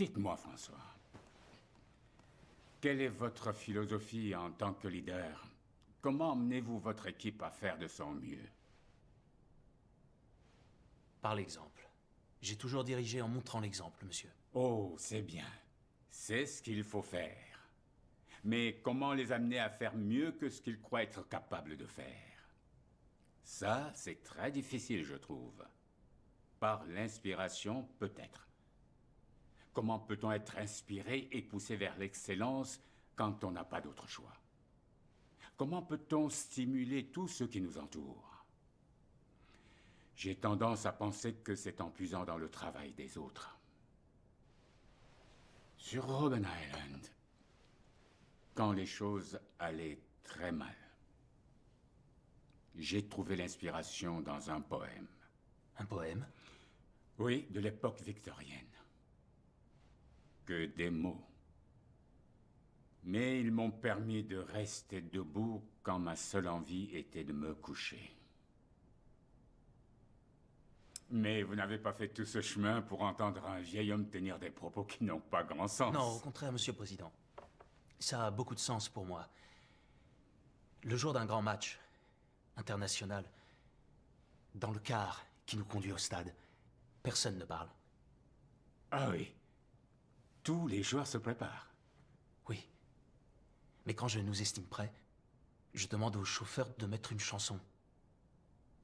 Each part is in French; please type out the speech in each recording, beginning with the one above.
Dites-moi, François, quelle est votre philosophie en tant que leader? Comment emmenez-vous votre équipe à faire de son mieux? Par l'exemple. J'ai toujours dirigé en montrant l'exemple, monsieur. Oh, c'est bien. C'est ce qu'il faut faire. Mais comment les amener à faire mieux que ce qu'ils croient être capables de faire? Ça, c'est très difficile, je trouve. Par l'inspiration, peut-être. Comment peut-on être inspiré et poussé vers l'excellence quand on n'a pas d'autre choix? Comment peut-on stimuler tout ce qui nous entoure? J'ai tendance à penser que c'est en puisant dans le travail des autres. Sur Robben Island, quand les choses allaient très mal, j'ai trouvé l'inspiration dans un poème. Un poème? Oui, de l'époque victorienne. Que des mots. Mais ils m'ont permis de rester debout quand ma seule envie était de me coucher. Mais vous n'avez pas fait tout ce chemin pour entendre un vieil homme tenir des propos qui n'ont pas grand sens. Non, au contraire, monsieur le président. Ça a beaucoup de sens pour moi. Le jour d'un grand match international, dans le car qui nous conduit au stade, personne ne parle. Ah oui. Tous les joueurs se préparent. Oui. Mais quand je nous estime prêts, je demande au chauffeur de mettre une chanson.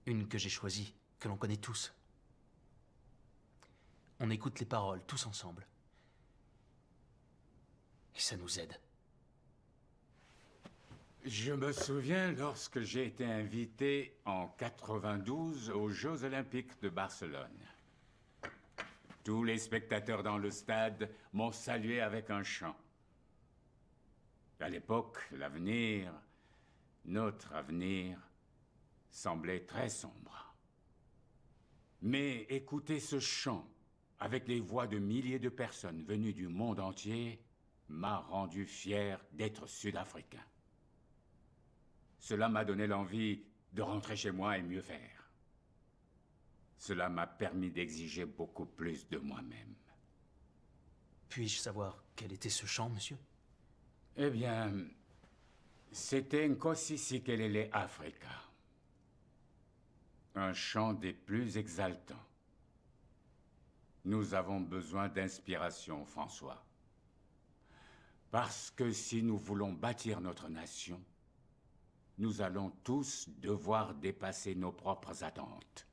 Une que j'ai choisie, que l'on connaît tous. On écoute les paroles tous ensemble. Et ça nous aide. Je me souviens lorsque j'ai été invité en 92 aux Jeux Olympiques de Barcelone. Tous les spectateurs dans le stade m'ont salué avec un chant. À l'époque, l'avenir, notre avenir, semblait très sombre. Mais écouter ce chant, avec les voix de milliers de personnes venues du monde entier, m'a rendu fier d'être sud-africain. Cela m'a donné l'envie de rentrer chez moi et mieux faire. Cela m'a permis d'exiger beaucoup plus de moi-même. Puis-je savoir quel était ce chant, monsieur? Eh bien, c'était Nkosi Sikelele Africa. Un chant des plus exaltants. Nous avons besoin d'inspiration, François. Parce que si nous voulons bâtir notre nation, nous allons tous devoir dépasser nos propres attentes.